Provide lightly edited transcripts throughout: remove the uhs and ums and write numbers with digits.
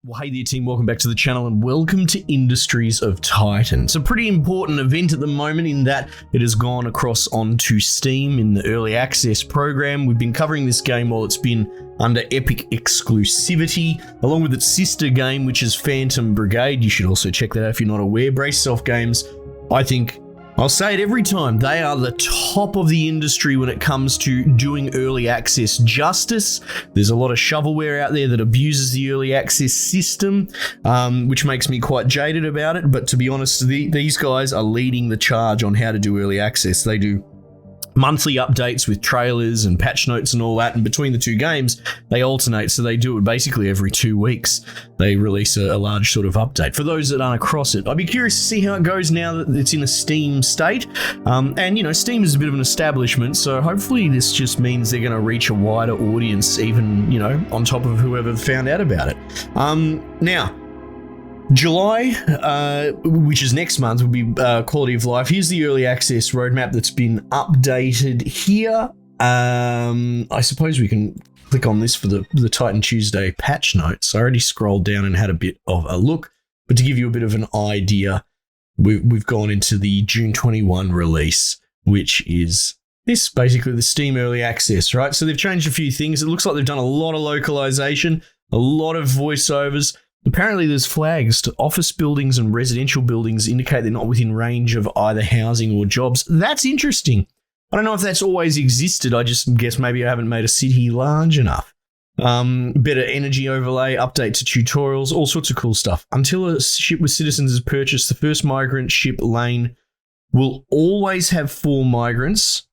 Well, hey there team, welcome back to the channel and welcome to Industries of Titan. It's a pretty important event at the moment in that it has gone across onto Steam in the early access program. We've been covering this game while it's been under Epic exclusivity, along with its sister game, which is Phantom Brigade. You should also check that out if you're not aware. Brace yourself games, I think, I'll say it every time, they are the top of the industry when it comes to doing early access justice. There's a lot of shovelware out there that abuses the early access system, which makes me quite jaded about it. But to be honest, these guys are leading the charge on how to do early access. They do monthly updates with trailers and patch notes and all that, and between the two games they alternate, so they do it basically every 2 weeks. They release a large sort of update for those that aren't across it. I'd be curious to see how it goes now that it's in a Steam state, and you know, Steam is a bit of an establishment, so hopefully this just means they're going to reach a wider audience, even, you know, on top of whoever found out about it. Now July, which is next month, will be quality of life. Here's the early access roadmap that's been updated here. I suppose we can click on this for the Titan Tuesday patch notes. I already scrolled down and had a bit of a look, but to give you a bit of an idea, we've gone into the June 21 release, which is this, basically the Steam early access, right? So they've changed a few things. It looks like they've done a lot of localization, a lot of voiceovers. Apparently there's flags to office buildings and residential buildings indicate they're not within range of either housing or jobs. That's interesting. I don't know if that's always existed. I just guess maybe I haven't made a city large enough. Better energy overlay, update to tutorials, all sorts of cool stuff. Until a ship with citizens is purchased, the first migrant ship lane will always have 4 migrants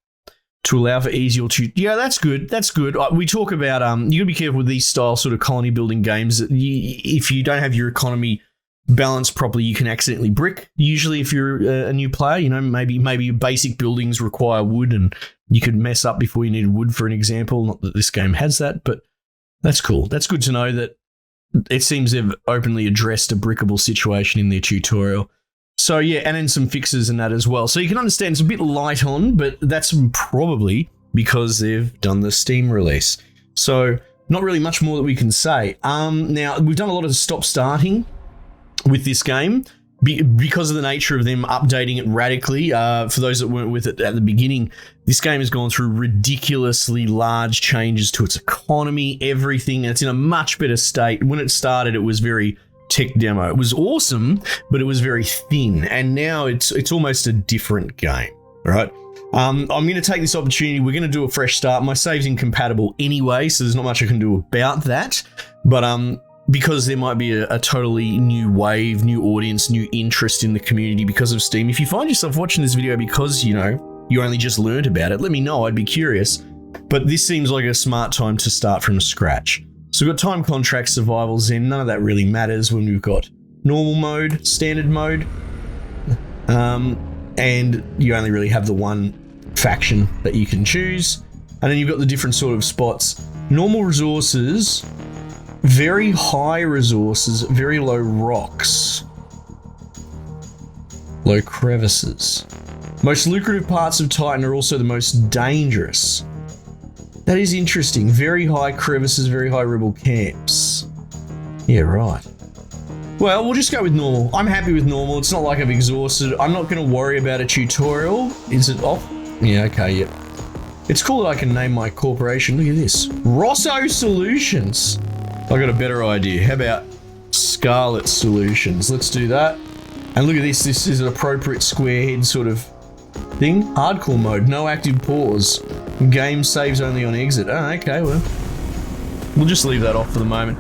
to allow for easier yeah, that's good. That's good. We talk about you gotta be careful with these style sort of colony building games. If you don't have your economy balanced properly, you can accidentally brick. Usually, if you're a new player, you know, maybe your basic buildings require wood, and you could mess up before you needed wood, for an example. Not that this game has that, but that's cool. That's good to know that it seems they've openly addressed a brickable situation in their tutorial. So yeah, and then some fixes and that as well. So you can understand it's a bit light on, but that's probably because they've done the Steam release. So not really much more that we can say. Now, we've done a lot of stop-starting with this game because of the nature of them updating it radically. For those that weren't with it at the beginning, this game has gone through ridiculously large changes to its economy, everything. It's in a much better state. When it started, it was very tech demo. It was awesome, but it was very thin, and now it's almost a different game, right? I'm going to take this opportunity. We're going to do a fresh start. My save's incompatible anyway, so there's not much I can do about that, but because there might be a totally new wave, new audience, new interest in the community because of Steam. If you find yourself watching this video because, you know, you only just learned about it, let me know. I'd be curious, but this seems like a smart time to start from scratch. So we've got time contract, survival, zen. None of that really matters when we've got normal mode, standard mode, and you only really have the one faction that you can choose. And then you've got the different sort of spots. Normal resources, very high resources, very low rocks, low crevices. Most lucrative parts of Titan are also the most dangerous. That is interesting. Very high crevices, very high rebel camps. Yeah, right. Well, we'll just go with normal. I'm happy with normal. It's not like I've exhausted. I'm not going to worry about a tutorial. Is it off? Yeah, okay, yep. It's cool that I can name my corporation. Look at this. Rosso Solutions. I got a better idea. How about Scarlet Solutions? Let's do that. And look at this. This is an appropriate square head sort of thing. Hardcore mode. No active pause. Game saves only on exit. Oh, okay, well, we'll just leave that off for the moment.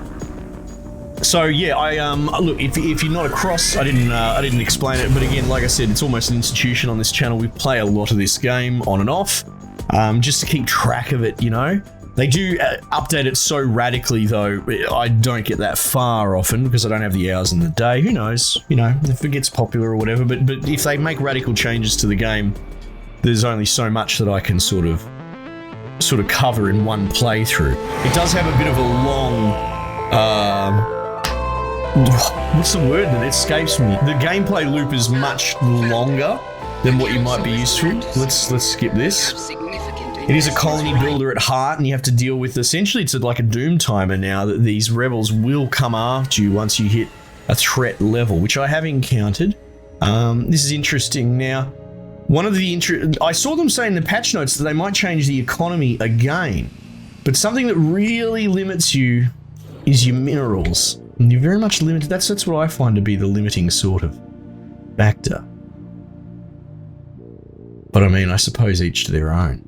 So yeah, look, if you're not across, I didn't explain it, but again, like I said, it's almost an institution on this channel. We play a lot of this game on and off, just to keep track of it. You know, they do update it so radically, though. I don't get that far often because I don't have the hours in the day. Who knows? You know, if it gets popular or whatever. But if they make radical changes to the game, there's only so much that I can sort of cover in one playthrough. It does have a bit of a long, what's the word that escapes me? The gameplay loop is much longer than what you might be used to. Let's skip this. It is a colony builder at heart, and you have to deal with, essentially, it's like a doom timer now, that these rebels will come after you once you hit a threat level, which I have encountered. This is interesting. Now, one of the I saw them say in the patch notes that they might change the economy again, but something that really limits you is your minerals. And you're very much limited. That's what I find to be the limiting sort of factor. But I mean, I suppose each to their own.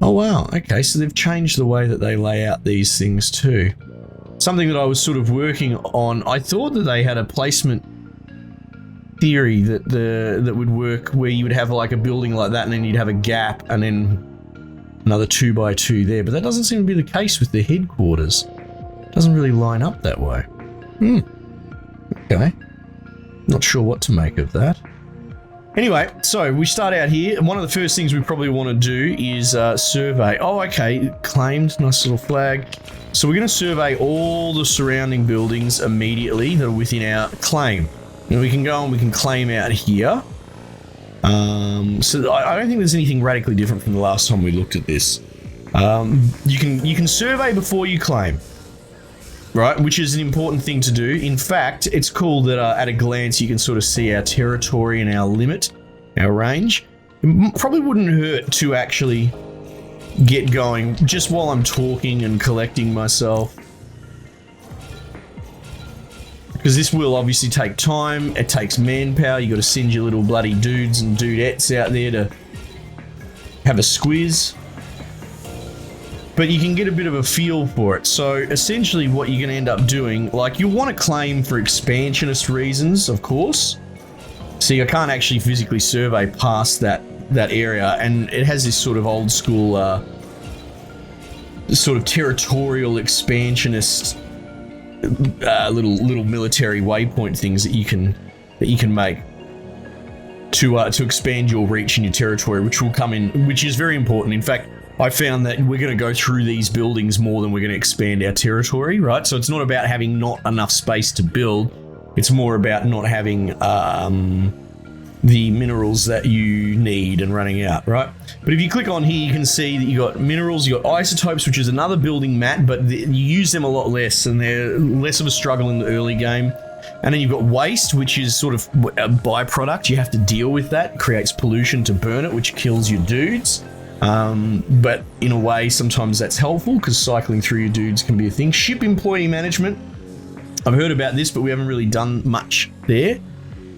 Oh wow, okay, so they've changed the way that they lay out these things too. Something that I was sort of working on, I thought that they had a placement theory that would work where you would have like a building like that and then you'd have a gap and then another 2x2 there, but that doesn't seem to be the case with the headquarters. It doesn't really line up that way. Okay. Not sure what to make of that. Anyway, so we start out here, and one of the first things we probably want to do is survey. Oh, okay, claimed, nice little flag. So we're going to survey all the surrounding buildings immediately that are within our claim. And we can go and we can claim out here. So I don't think there's anything radically different from the last time we looked at this. You can survey before you claim, right? Which is an important thing to do. In fact, it's cool that at a glance you can sort of see our territory and our limit, our range. It probably wouldn't hurt to actually get going just while I'm talking and collecting myself, because this will obviously take time. It takes manpower. You got to send your little bloody dudes and dudettes out there to have a squiz. But you can get a bit of a feel for it. So essentially what you're going to end up doing, like, you want to claim for expansionist reasons, of course. See, I can't actually physically survey past that area, and it has this sort of old school, sort of territorial expansionist little military waypoint things that you can make to expand your reach in your territory, which will come in, which is very important. In fact, I found that we're going to go through these buildings more than we're going to expand our territory, right? So it's not about having not enough space to build. It's more about not having the minerals that you need and running out, right? But if you click on here, you can see that you got minerals, you got isotopes, which is another building mat, but you use them a lot less, and they're less of a struggle in the early game. And then you've got waste, which is sort of a byproduct. You have to deal with that. It creates pollution to burn it, which kills your dudes. But in a way, sometimes that's helpful because cycling through your dudes can be a thing. Ship employee management. I've heard about this, but we haven't really done much there.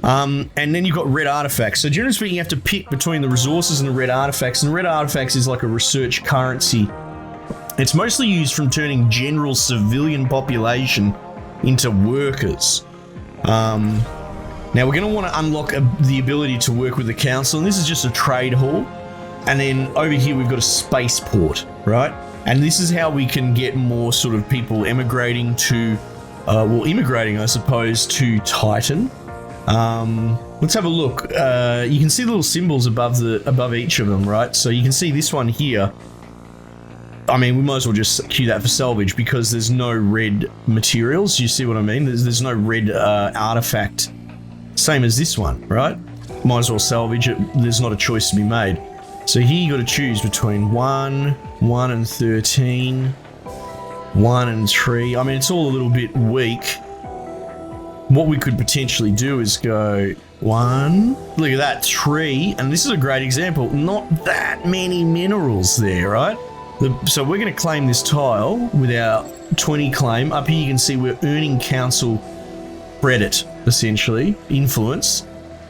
And then you've got red artifacts. So generally speaking, you have to pick between the resources and the red artifacts. And red artifacts is like a research currency. It's mostly used from turning general civilian population into workers. Now we're going to want to unlock the ability to work with the council. And this is just a trade hall. And then over here, we've got a spaceport, right? And this is how we can get more sort of people emigrating to, immigrating, I suppose, to Titan. Let's have a look. You can see the little symbols above each of them, right? So you can see this one here. I mean, we might as well just queue that for salvage because there's no red materials. You see what I mean? There's no red artifact. Same as this one, right? Might as well salvage it. There's not a choice to be made. So here you got to choose between 1 and 13, 1 and 3. I mean, it's all a little bit weak. What we could potentially do is go 1, look at that, 3, and this is a great example. Not that many minerals there, right? So we're going to claim this tile with our 20 claim. Up here you can see we're earning council credit, essentially, influence.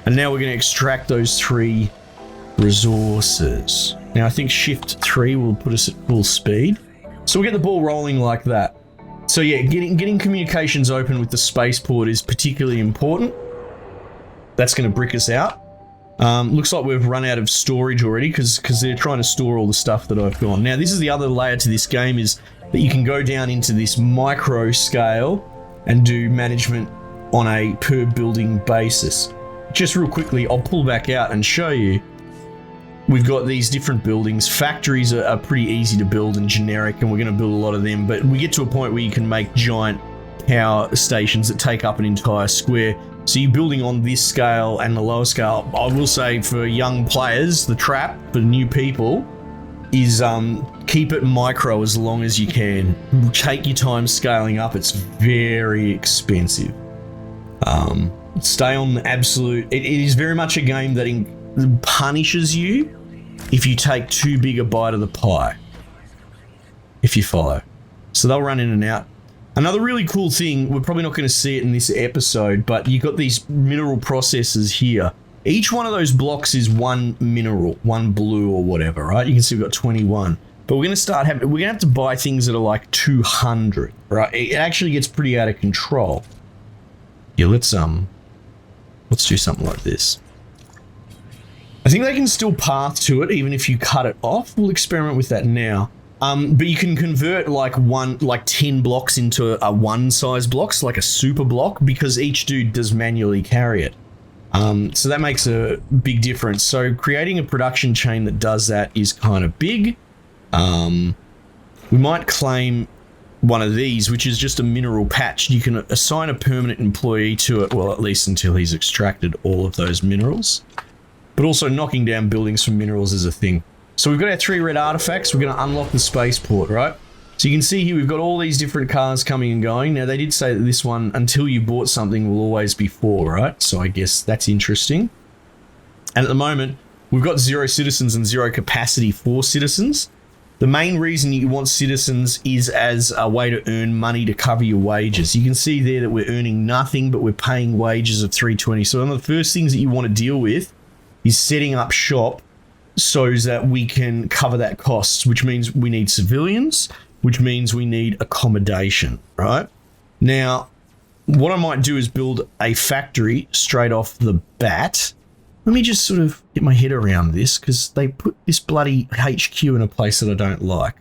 And now we're going to extract those 3 resources. Now I think shift 3 will put us at full speed. So we'll get the ball rolling like that. So yeah, getting communications open with the spaceport is particularly important. That's going to brick us out. Looks like we've run out of storage already because they're trying to store all the stuff that I've gone. Now this is the other layer to this game, is that you can go down into this micro scale and do management on a per building basis. Just real quickly, I'll pull back out and show you. We've got these different buildings. Factories are pretty easy to build and generic, and we're going to build a lot of them, but we get to a point where you can make giant power stations that take up an entire square. So you're building on this scale and the lower scale. I will say for young players, the trap for new people is keep it micro as long as you can. Take your time scaling up. It's very expensive. Stay on the absolute. It is very much a game that punishes you if you take too big a bite of the pie. If you follow. So they'll run in and out. Another really cool thing, we're probably not going to see it in this episode, but you've got these mineral processors here. Each one of those blocks is one mineral, one blue or whatever, right? You can see we've got 21. But we're going to have to buy things that are like 200, right? It actually gets pretty out of control. Yeah, let's do something like this. I think they can still path to it even if you cut it off. We'll experiment with that now. But you can convert like 10 blocks into a one size blocks, like a super block, because each dude does manually carry it. So that makes a big difference. So creating a production chain that does that is kind of big. We might claim one of these, which is just a mineral patch. You can assign a permanent employee to it, well, at least until he's extracted all of those minerals. But also knocking down buildings from minerals is a thing. So we've got our 3 red artifacts. We're going to unlock the spaceport, right? So you can see here we've got all these different cars coming and going. Now, they did say that this one, until you bought something, will always be 4, right? So I guess that's interesting. And at the moment, we've got 0 citizens and 0 capacity for citizens. The main reason you want citizens is as a way to earn money to cover your wages. You can see there that we're earning nothing, but we're paying wages of 320. So one of the first things that you want to deal with is setting up shop so that we can cover that cost, which means we need civilians, which means we need accommodation, right? Now, what I might do is build a factory straight off the bat. Let me just sort of get my head around this, because they put this bloody HQ in a place that I don't like.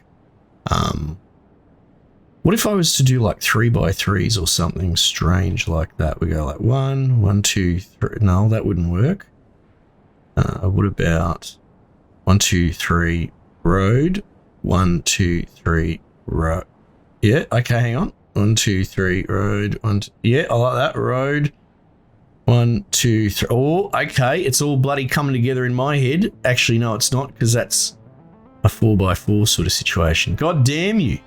What if I was to do like 3x3s or something strange like that? We go like 1, 1, 2, 3. No, that wouldn't work. What about 1, 2, 3 road? 1, 2, 3 road. Yeah, okay, hang on. 1, 2, 3 road. Yeah, I like that. Road. 1, 2, 3. Oh, okay. It's all bloody coming together in my head. Actually, no, it's not, because that's a 4x4 sort of situation. God damn you.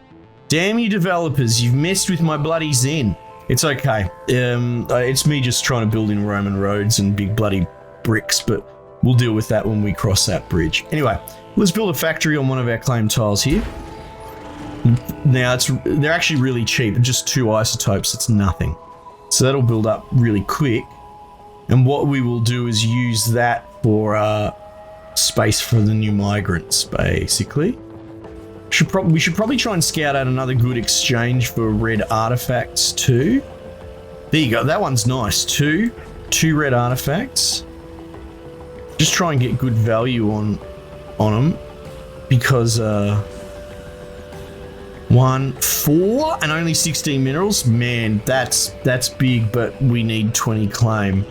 Damn you developers. You've messed with my bloody zen. It's okay. It's me just trying to build in Roman roads and big bloody bricks, but we'll deal with that when we cross that bridge. Anyway, let's build a factory on one of our claim tiles here. Now, they're actually really cheap. Just 2 isotopes. It's nothing. So that'll build up really quick. And what we will do is use that for space for the new migrants, basically. We should probably try and scout out another good exchange for red artifacts too. There you go. That one's nice. 2 red artifacts. Just try and get good value on them, because 1, 4 and only 16 minerals. Man, that's big, but we need 20 claim.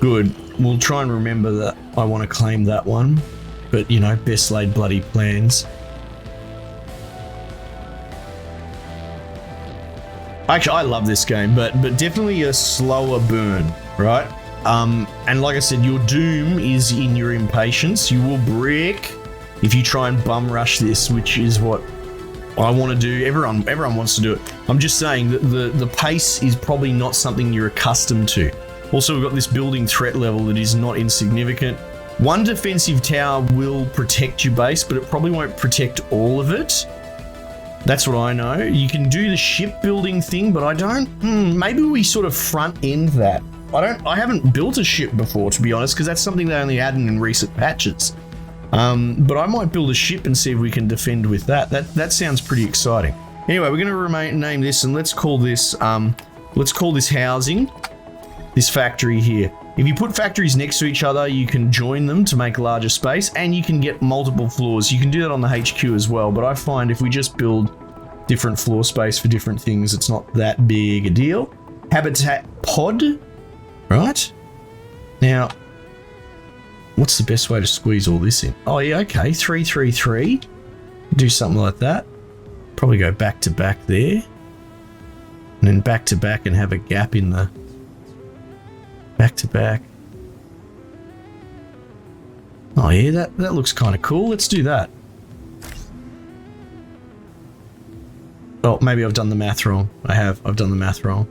Good. We'll try and remember that I want to claim that one, but you know, best laid bloody plans. Actually, I love this game, but definitely a slower burn, right? And like I said, your doom is in your impatience. You will brick if you try and bum rush this, which is what I want to do. Everyone wants to do it. I'm just saying that the pace is probably not something you're accustomed to. Also, we've got this building threat level that is not insignificant. 1 defensive tower will protect your base, but it probably won't protect all of it. That's what I know. You can do the shipbuilding thing, but I don't. Maybe we sort of front end that. I haven't built a ship before, to be honest, because that's something they only added in recent patches. But I might build a ship and see if we can defend with that. That sounds pretty exciting. Anyway, we're going to name this, and let's call this housing. This factory here. If you put factories next to each other, you can join them to make larger space, and you can get multiple floors. You can do that on the HQ as well, but I find if we just build different floor space for different things, it's not that big a deal. Habitat pod, right? Now, what's the best way to squeeze all this in? Oh yeah, okay, 3, 3, 3. Do something like that. Probably go back to back there, and then back to back and have a gap in the back to back. Oh yeah, that looks kind of cool. Let's do that. Oh, maybe I've done the math wrong. I've done the math wrong.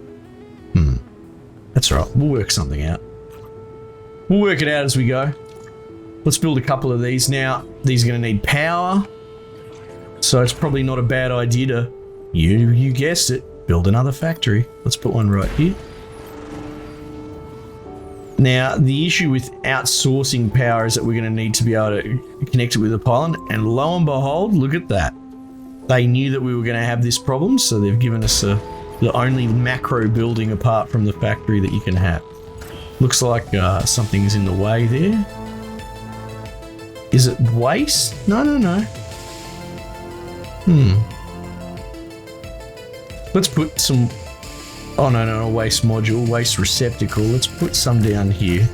That's all right. We'll work something out. We'll work it out as we go. Let's build a couple of these. Now, these are going to need power. So it's probably not a bad idea to, you guessed it, build another factory. Let's put one right here. Now, the issue with outsourcing power is that we're going to need to be able to connect it with a pylon. And lo and behold, look at that. They knew that we were going to have this problem, so they've given us the only macro building apart from the factory that you can have. Looks like something's in the way there. Is it waste? No. Let's put some... Oh, no, waste module, waste receptacle. Let's put some down here.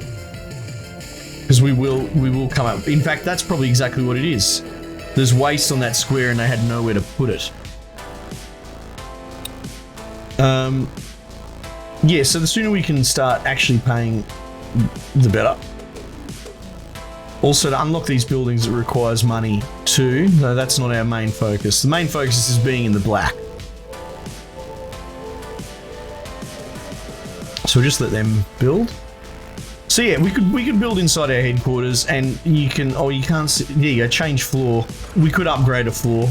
Because we will come up... In fact, that's probably exactly what it is. There's waste on that square and they had nowhere to put it. Yeah, so the sooner we can start actually paying, the better. Also, to unlock these buildings, it requires money too. No, that's not our main focus. The main focus is being in the black. So we'll just let them build. So yeah, we could build inside our headquarters, and you can... Oh, you can't see... There you go, change floor. We could upgrade a floor.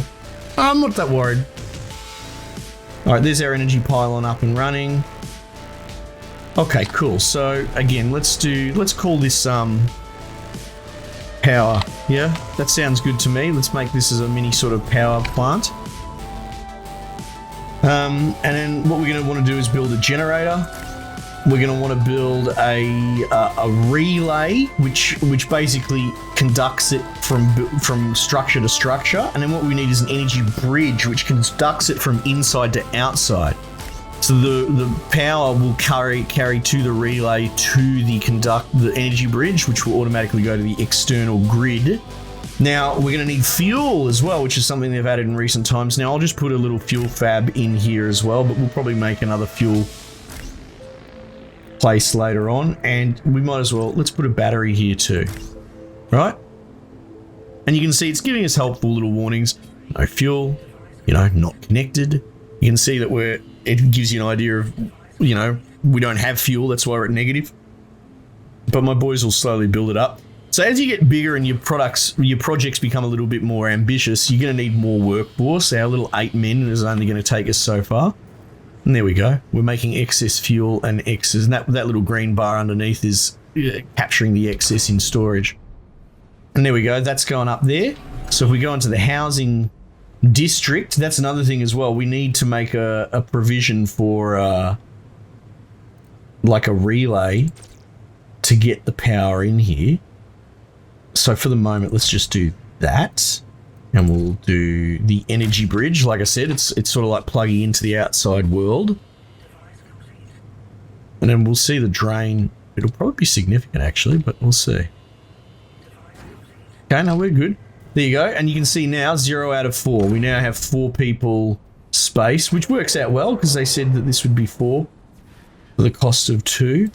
I'm not that worried. Alright, there's our energy pylon up and running. Okay, cool. So again, let's call this power. Yeah, that sounds good to me. Let's make this as a mini sort of power plant. And then what we're going to want to do is build a generator. We're going to want to build a relay, which basically conducts it from structure to structure. And then what we need is an energy bridge, which conducts it from inside to outside. So the power will carry to the relay to the energy bridge, which will automatically go to the external grid. Now, we're going to need fuel as well, which is something they've added in recent times. Now, I'll just put a little fuel fab in here as well, but we'll probably make another fuel place later on. And we might as well, let's put a battery here too, right? And you can see it's giving us helpful little warnings. No fuel, not connected. You can see that it gives you an idea of, we don't have fuel, that's why we're at negative. But my boys will slowly build it up. So as you get bigger and your projects become a little bit more ambitious, you're going to need more workforce. Our little 8 men is only going to take us so far. And there we go. We're making excess fuel and excess. And that little green bar underneath is capturing the excess in storage. And there we go. That's going up there. So if we go into the housing district, that's another thing as well. We need to make a provision for like a relay to get the power in here. So for the moment, let's just do that. And we'll do the energy bridge. Like I said, it's sort of like plugging into the outside world. And then we'll see the drain. It'll probably be significant actually, but we'll see. Okay, no, we're good. There you go. And you can see now 0 out of 4. We now have 4 people space, which works out well because they said that this would be 4 for the cost of 2.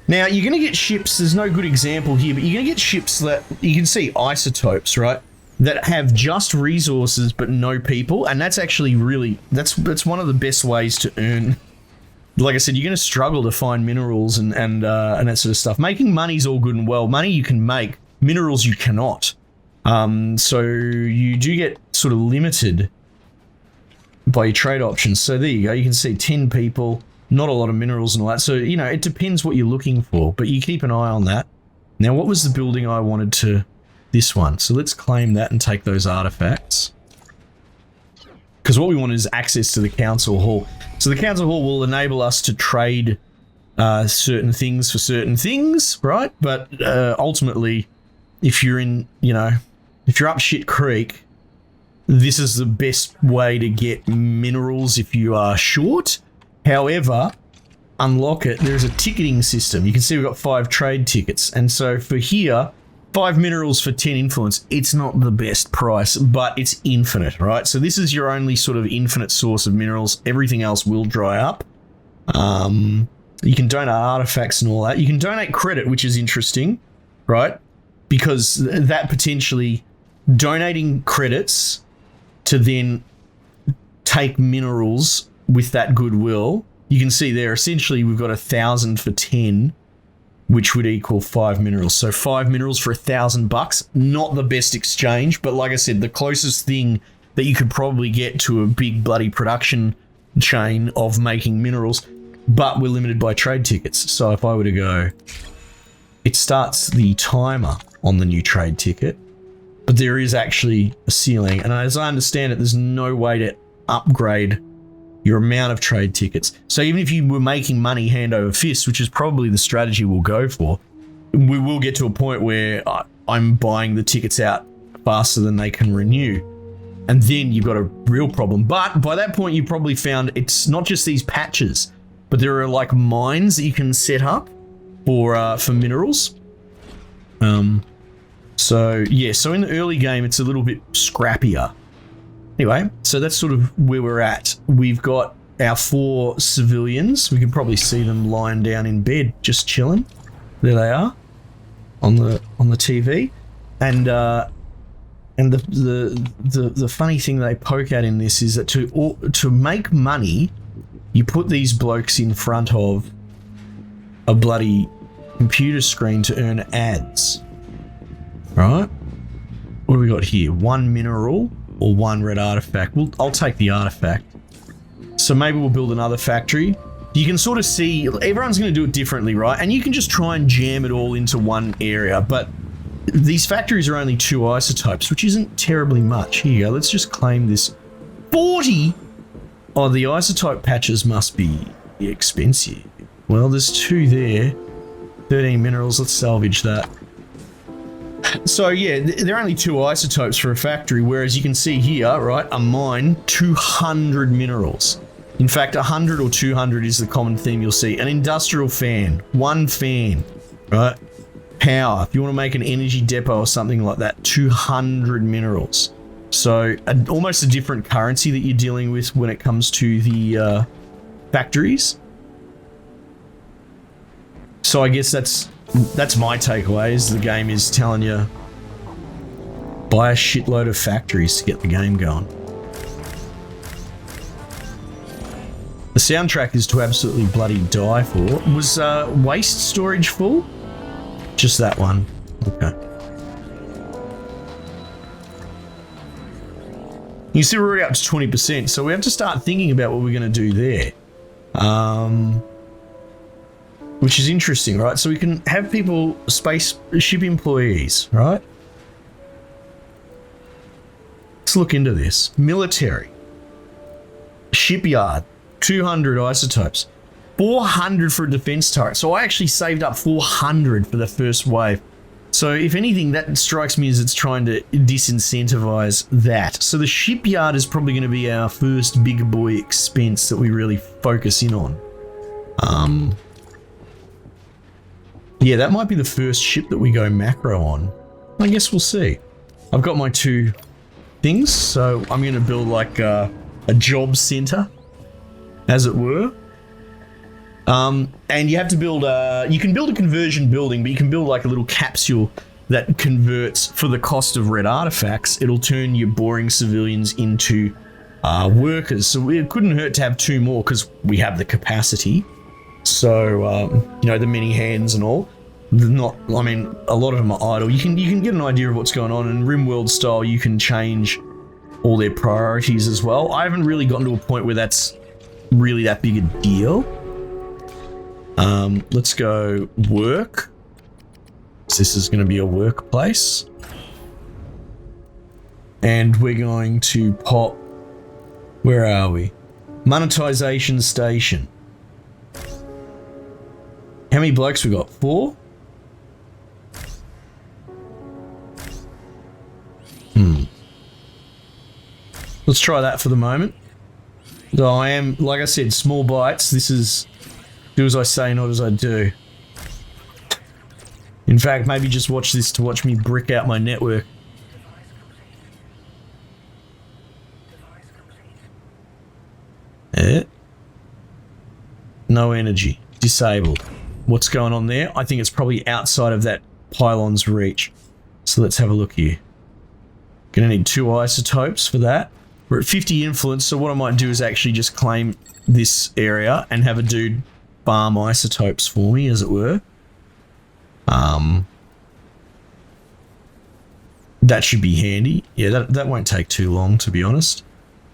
Now, you're going to get ships. There's no good example here, but you're going to get ships that you can see isotopes, right? That have just resources but no people, and that's actually really that's one of the best ways to earn. Like I said, you're going to struggle to find minerals and that sort of stuff. Making money's all good and well. Money you can make, minerals you cannot. So you do get sort of limited by your trade options. So there you go. You can see 10 people, not a lot of minerals and all that. So, it depends what you're looking for, but you keep an eye on that. Now, what was the building I wanted to... This one. So let's claim that and take those artifacts. Because what we want is access to the council hall. So the council hall will enable us to trade certain things for certain things, right? But ultimately, if you're in, if you're up shit creek, this is the best way to get minerals if you are short. However, unlock it, there's a ticketing system. You can see we've got 5 trade tickets. And so for here, 5 minerals for 10 influence. It's not the best price, but it's infinite, right? So this is your only sort of infinite source of minerals. Everything else will dry up. You can donate artifacts and all that. You can donate credit, which is interesting, right? Because that potentially donating credits to then take minerals with that goodwill, you can see there, essentially we've got 1,000 for 10, which would equal 5 minerals. So 5 minerals for $1,000. Not the best exchange, but like I said, the closest thing that you could probably get to a big bloody production chain of making minerals, but we're limited by trade tickets. So if I were to go, it starts the timer on the new trade ticket, but there is actually a ceiling. And as I understand it, there's no way to upgrade your amount of trade tickets. So even if you were making money hand over fist, which is probably the strategy we'll go for, we will get to a point where I'm buying the tickets out faster than they can renew. And then you've got a real problem. But by that point, you probably found it's not just these patches, but there are like mines that you can set up for minerals. So yeah, so in the early game, it's a little bit scrappier. Anyway, so that's sort of where we're at. We've got our 4 civilians. We can probably see them lying down in bed, just chilling. There they are on the TV. And the funny thing they poke at in this is that to make money, you put these blokes in front of a bloody computer screen to earn ads. Right? What do we got here? 1 mineral or 1 red artifact? I'll take the artifact. So maybe we'll build another factory. You can sort of see, everyone's going to do it differently, right? And you can just try and jam it all into one area, but these factories are only 2 isotopes, which isn't terribly much. Here you go, let's just claim this. 40? Oh, the isotope patches must be expensive. Well, there's 2 there. 13 minerals, let's salvage that. So yeah, they're only 2 isotopes for a factory, whereas you can see here, right, a mine, 200 minerals. In fact, 100 or 200 is the common theme you'll see. An industrial fan, 1 fan, right? Power, if you want to make an energy depot or something like that, 200 minerals. So almost a different currency that you're dealing with when it comes to the factories. So I guess that's my takeaway, is the game is telling you buy a shitload of factories to get the game going. The soundtrack is to absolutely bloody die for. Was waste storage full? Just that one. Okay. You see we're already up to 20%, so we have to start thinking about what we're going to do there. Which is interesting, right? So we can have people, spaceship employees, right? Let's look into this. Military. Shipyard. 200 isotopes. 400 for a defense turret. So I actually saved up 400 for the first wave. So if anything, that strikes me as it's trying to disincentivize that. So the shipyard is probably going to be our first big boy expense that we really focus in on. Yeah, that might be the first ship that we go macro on. I guess we'll see. I've got my 2 things, so I'm going to build like a job center, as it were. And you have to build you can build a conversion building, but you can build like a little capsule that converts for the cost of red artifacts. It'll turn your boring civilians into workers. So it couldn't hurt to have 2 more because we have the capacity. So, you know, the mini hands and all. Not, I mean, a lot of them are idle. You can get an idea of what's going on. And RimWorld style, you can change all their priorities as well. I haven't really gotten to a point where that's really that big a deal. Let's go work. So this is going to be a workplace. And we're going to pop, where are we? Monetization station. How many blokes we got? 4? Let's try that for the moment. Though I am, like I said, small bites. This is do as I say, not as I do. In fact, maybe just watch this to watch me brick out my network. No energy. Disabled. What's going on there? I think it's probably outside of that pylon's reach. So let's have a look here. Gonna need 2 isotopes for that. We're at 50 influence, so what I might do is actually just claim this area and have a dude farm isotopes for me, as it were. That should be handy. Yeah, that won't take too long, to be honest.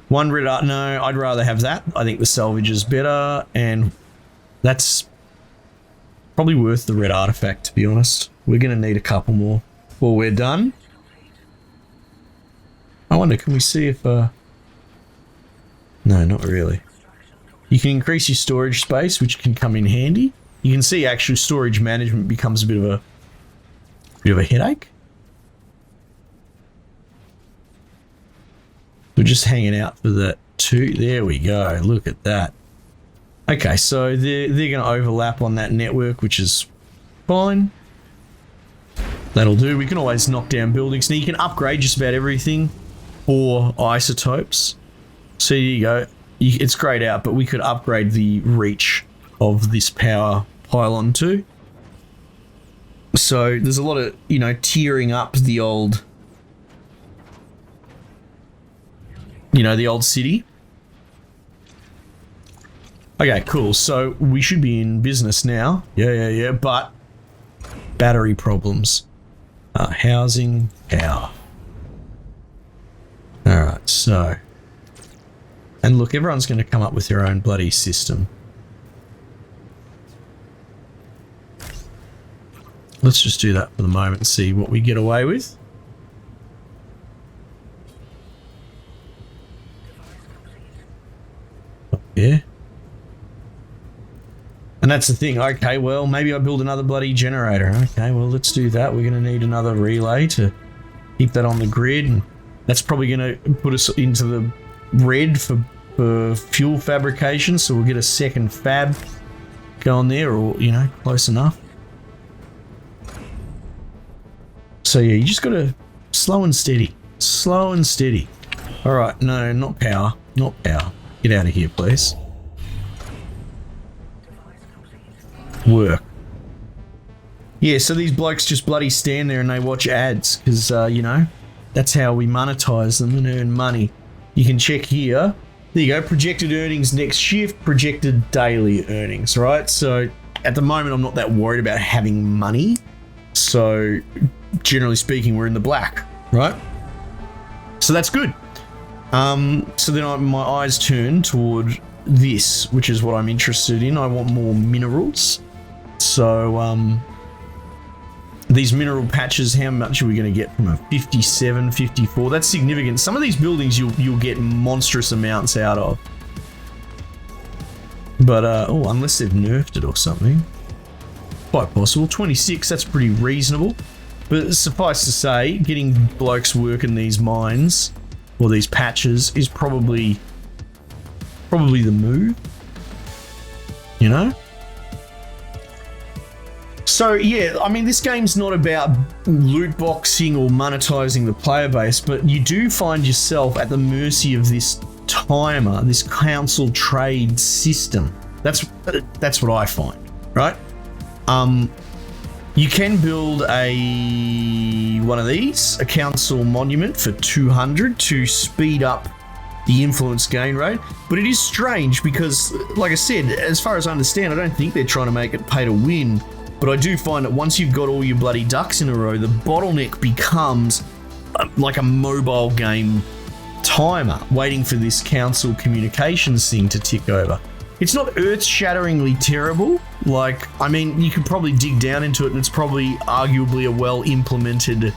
One red art, no, I'd rather have that. I think the salvage is better, and that's probably worth the red artifact, to be honest. We're going to need a couple more before we're done. I wonder, can we see if... No, not really. You can increase your storage space, which can come in handy. You can see actual storage management becomes a bit of a headache. We're just hanging out for that too. There we go. Look at that. Okay, so they're going to overlap on that network, which is fine. That'll do. We can always knock down buildings. Now you can upgrade just about everything for isotopes. So you go. It's grayed out, but we could upgrade the reach of this power pylon too. So there's a lot of, you know, tiering up the old, you know, the old city. Okay, cool. So we should be in business now. Yeah. But battery problems. Housing, power. Alright, so. And look, everyone's going to come up with their own bloody system. Let's just do that for the moment and see what we get away with. Yeah. And that's the thing. Okay, well, maybe I build another bloody generator. Okay, well, let's do that. We're going to need another relay to keep that on the grid. And that's probably going to put us into the red for fuel fabrication. So we'll get a second fab going there, or, you know, close enough. So, yeah, you just got to slow and steady. Slow and steady. All right, no, not power. Not power. Get out of here, please. Work. Yeah, so these blokes just bloody stand there and they watch ads because, you know, that's how we monetize them and earn money. You can check here. There you go. Projected earnings next shift, projected daily earnings, right? So at the moment, I'm not that worried about having money. So generally speaking, we're in the black, right? So that's good. So then my eyes turn toward this, which is what I'm interested in. I want more minerals. So these mineral patches, how much are we going to get from a 57, 54? That's significant. Some of these buildings you'll get monstrous amounts out of. But, oh, unless they've nerfed it or something. Quite possible. 26, that's pretty reasonable. But suffice to say, getting blokes working these mines, or these patches, is probably the move. You know? So, yeah, I mean, this game's not about loot boxing or monetizing the player base, but you do find yourself at the mercy of this timer, this council trade system. That's what I find, right? You can build one of these, a council monument for 200 to speed up the influence gain rate, but it is strange because, like I said, as far as I understand, I don't think they're trying to make it pay to win. But I do find that once you've got all your bloody ducks in a row, the bottleneck becomes like a mobile game timer, waiting for this council communications thing to tick over. It's not earth-shatteringly terrible. Like, I mean, you could probably dig down into it and it's probably arguably a well-implemented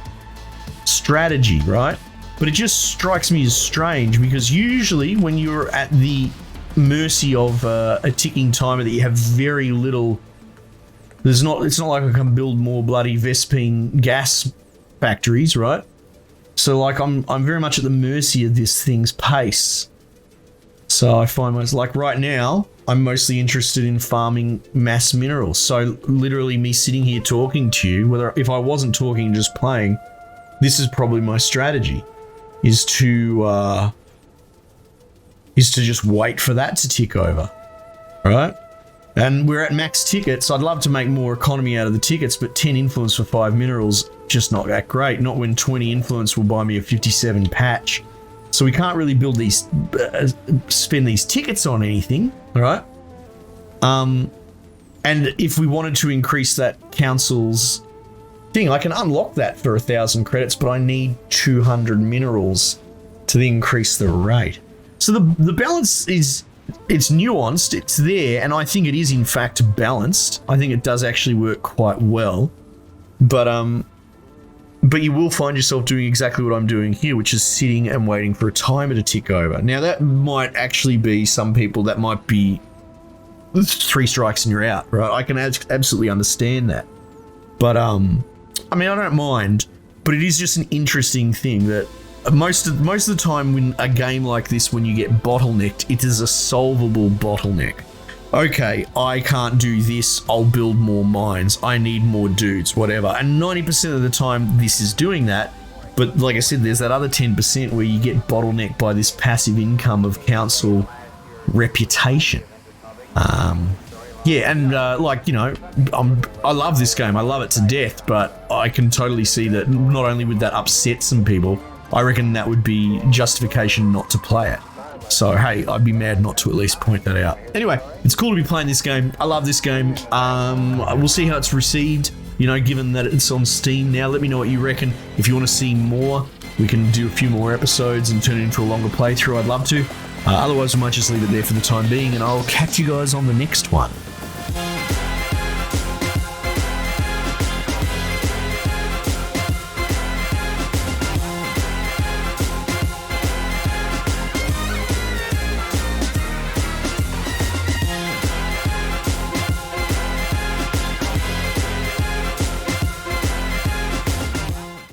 strategy, right? But it just strikes me as strange because usually when you're at the mercy of a ticking timer that you have very little... it's not like I can build more bloody Vespine gas factories, right? So like I'm very much at the mercy of this thing's pace. So I find myself, like right now, I'm mostly interested in farming mass minerals. So literally me sitting here talking to you, if I wasn't talking and just playing, this is probably my strategy, is to just wait for that to tick over, right? And we're at max tickets. I'd love to make more economy out of the tickets, but 10 influence for 5 minerals, just not that great. Not when 20 influence will buy me a 57 patch. So we can't really build these, spend these tickets on anything, all right? And if we wanted to increase that council's thing, I can unlock that for 1,000 credits, but I need 200 minerals to increase the rate. So the balance is, it's nuanced, it's there, and I think it is in fact balanced. I think it does actually work quite well, but you will find yourself doing exactly what I'm doing here, which is sitting and waiting for a timer to tick over. Now that might actually be some people that might be 3 strikes and you're out, right? I can absolutely understand that, but I mean, I don't mind, but it is just an interesting thing that most of the time when a game like this, when you get bottlenecked, it is a solvable bottleneck. Okay, I can't do this, I'll build more mines, I need more dudes, whatever. And 90% of the time this is doing that, but like I said, there's that other 10% where you get bottlenecked by this passive income of council reputation. Yeah, and like, you know, I love this game, I love it to death, but I can totally see that not only would that upset some people, I reckon that would be justification not to play it. So, hey, I'd be mad not to at least point that out. Anyway, it's cool to be playing this game. I love this game. We'll see how it's received, you know, given that it's on Steam now. Let me know what you reckon. If you want to see more, we can do a few more episodes and turn it into a longer playthrough. I'd love to. Otherwise, we might just leave it there for the time being, and I'll catch you guys on the next one.